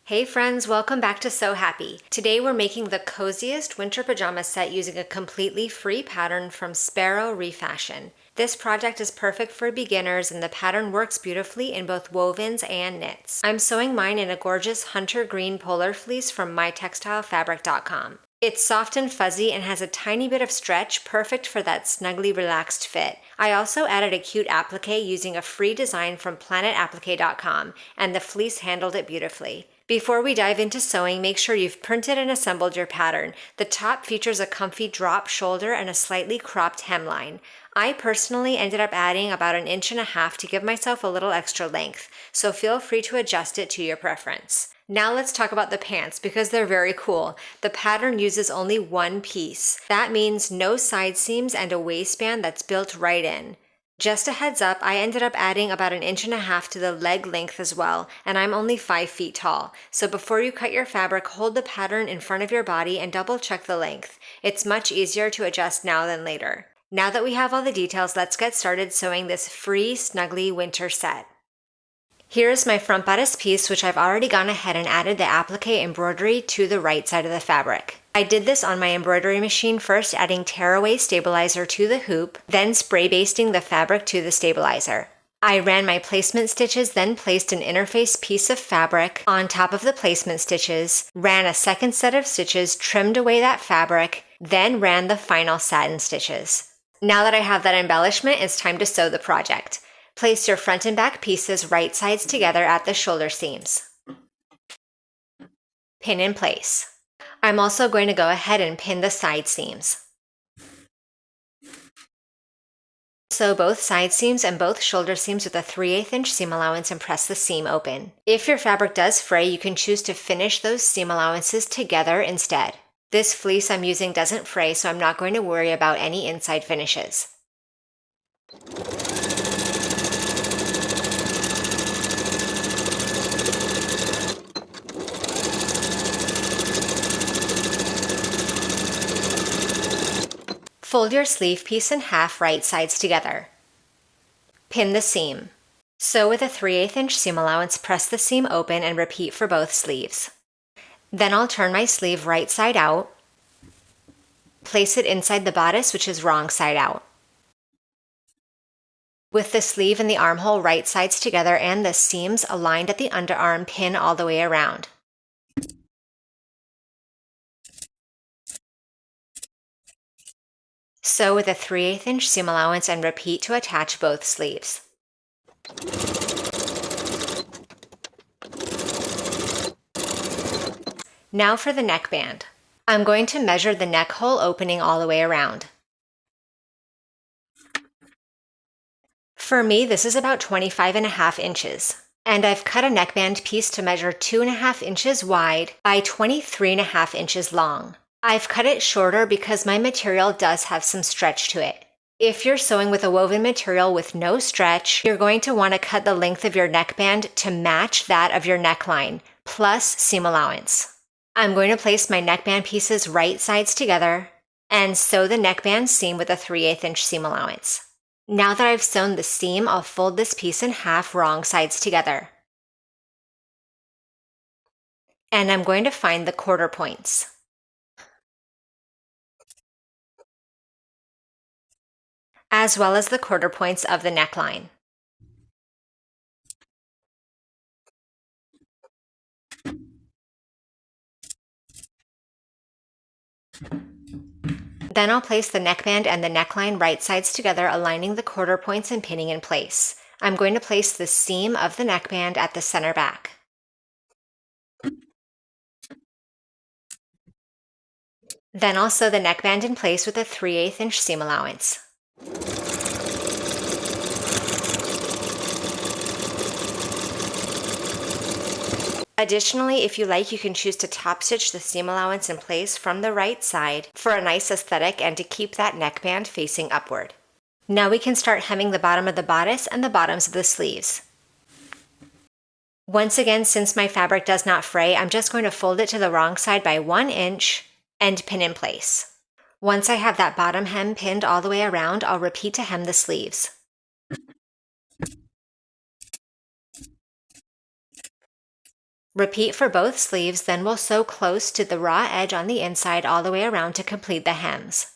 Hey friends, welcome back to So Happy. Today we're making the coziest winter pajama set using a completely free pattern from Sparrow Refashion. This project is perfect for beginners and the pattern works beautifully in both wovens and knits. I'm sewing mine in a gorgeous hunter green polar fleece from mytextilefabric.com. It's soft and fuzzy and has a tiny bit of stretch, perfect for that snuggly relaxed fit. I also added a cute applique using a free design from planetapplique.com, and the fleece handled it beautifully. Before we dive into sewing, make sure you've printed and assembled your pattern. The top features a comfy drop shoulder and a slightly cropped hemline. I personally ended up adding about 1.5 inches to give myself a little extra length, so feel free to adjust it to your preference. Now let's talk about the pants because they're very cool. The pattern uses only one piece. That means no side seams and a waistband that's built right in. Just a heads up, I ended up adding about 1.5 inches to the leg length as well, and I'm only 5 feet tall. So before you cut your fabric, hold the pattern in front of your body and double check the length. It's much easier to adjust now than later. Now that we have all the details, let's get started sewing this free snuggly winter set. Here is my front bodice piece, which I've already gone ahead and added the applique embroidery to the right side of the fabric. I did this on my embroidery machine, first adding tearaway stabilizer to the hoop, then spray basting the fabric to the stabilizer. I ran my placement stitches, then placed an interface piece of fabric on top of the placement stitches, ran a second set of stitches, trimmed away that fabric, then ran the final satin stitches. Now that I have that embellishment, it's time to sew the project. Place your front and back pieces right sides together at the shoulder seams. Pin in place. I'm also going to go ahead and pin the side seams. Sew both side seams and both shoulder seams with a 3/8 inch seam allowance and press the seam open. If your fabric does fray, you can choose to finish those seam allowances together instead. This fleece I'm using doesn't fray, so I'm not going to worry about any inside finishes. Fold your sleeve piece in half right sides together. Pin the seam. Sew with a 3/8 inch seam allowance, press the seam open and repeat for both sleeves. Then I'll turn my sleeve right side out. Place it inside the bodice, which is wrong side out. With the sleeve and the armhole right sides together and the seams aligned at the underarm, pin all the way around. Sew with a 3/8 inch seam allowance and repeat to attach both sleeves. Now for the neckband. I'm going to measure the neck hole opening all the way around. For me, this is about 25.5 inches. And I've cut a neckband piece to measure 2.5 inches wide by 23.5 inches long. I've cut it shorter because my material does have some stretch to it. If you're sewing with a woven material with no stretch, you're going to want to cut the length of your neckband to match that of your neckline, plus seam allowance. I'm going to place my neckband pieces right sides together and sew the neckband seam with a 3/8 inch seam allowance. Now that I've sewn the seam, I'll fold this piece in half wrong sides together. And I'm going to find the quarter points. As well as the quarter points of the neckline. Then I'll place the neckband and the neckline right sides together, aligning the quarter points and pinning in place. I'm going to place the seam of the neckband at the center back. Then I'll sew the neckband in place with a 3/8 inch seam allowance. Additionally, if you like, you can choose to top stitch the seam allowance in place from the right side for a nice aesthetic and to keep that neckband facing upward. Now we can start hemming the bottom of the bodice and the bottoms of the sleeves. Once again, since my fabric does not fray, I'm just going to fold it to the wrong side by 1 inch and pin in place. Once I have that bottom hem pinned all the way around, I'll repeat to hem the sleeves. Repeat for both sleeves, then we'll sew close to the raw edge on the inside all the way around to complete the hems.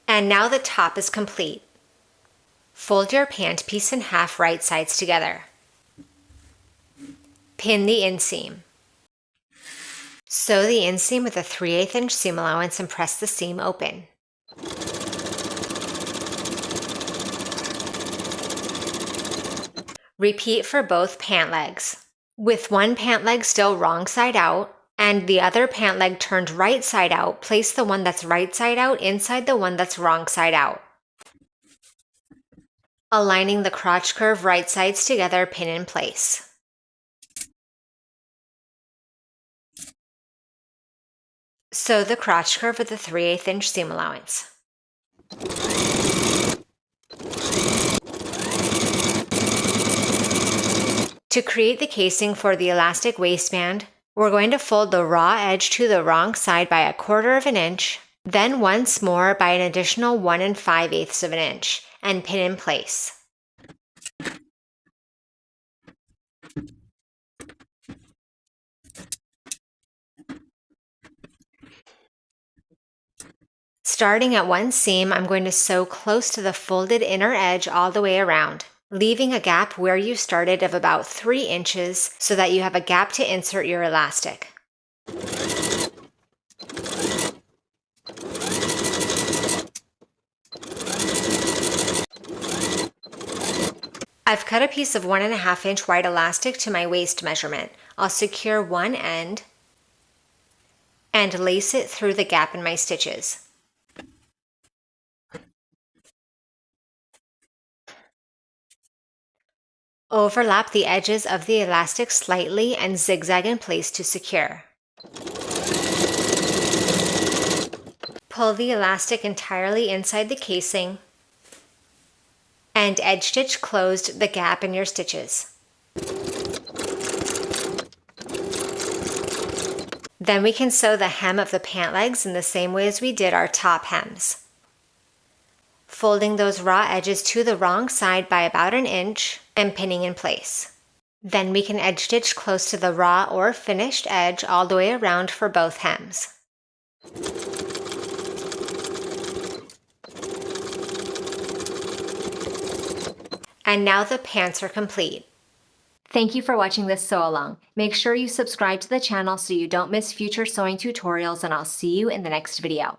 And now the top is complete. Fold your pant piece in half right sides together. Pin the inseam. Sew the inseam with a 3/8 inch seam allowance and press the seam open. Repeat for both pant legs. With one pant leg still wrong side out and the other pant leg turned right side out, place the one that's right side out inside the one that's wrong side out. Aligning the crotch curve right sides together, pin in place. Sew the crotch curve with a 3/8 inch seam allowance. To create the casing for the elastic waistband, we're going to fold the raw edge to the wrong side by 1/4 inch, then once more by an additional 1 5/8 inch, and pin in place. Starting at one seam, I'm going to sew close to the folded inner edge all the way around, leaving a gap where you started of about 3 inches so that you have a gap to insert your elastic. I've cut a piece of 1.5 inch wide elastic to my waist measurement. I'll secure one end and lace it through the gap in my stitches. Overlap the edges of the elastic slightly and zigzag in place to secure. Pull the elastic entirely inside the casing and edge stitch closed the gap in your stitches. Then we can sew the hem of the pant legs in the same way as we did our top hems. Folding those raw edges to the wrong side by about 1 inch and pinning in place. Then we can edge stitch close to the raw or finished edge all the way around for both hems. And now the pants are complete. Thank you for watching this sew along. Make sure you subscribe to the channel so you don't miss future sewing tutorials, and I'll see you in the next video.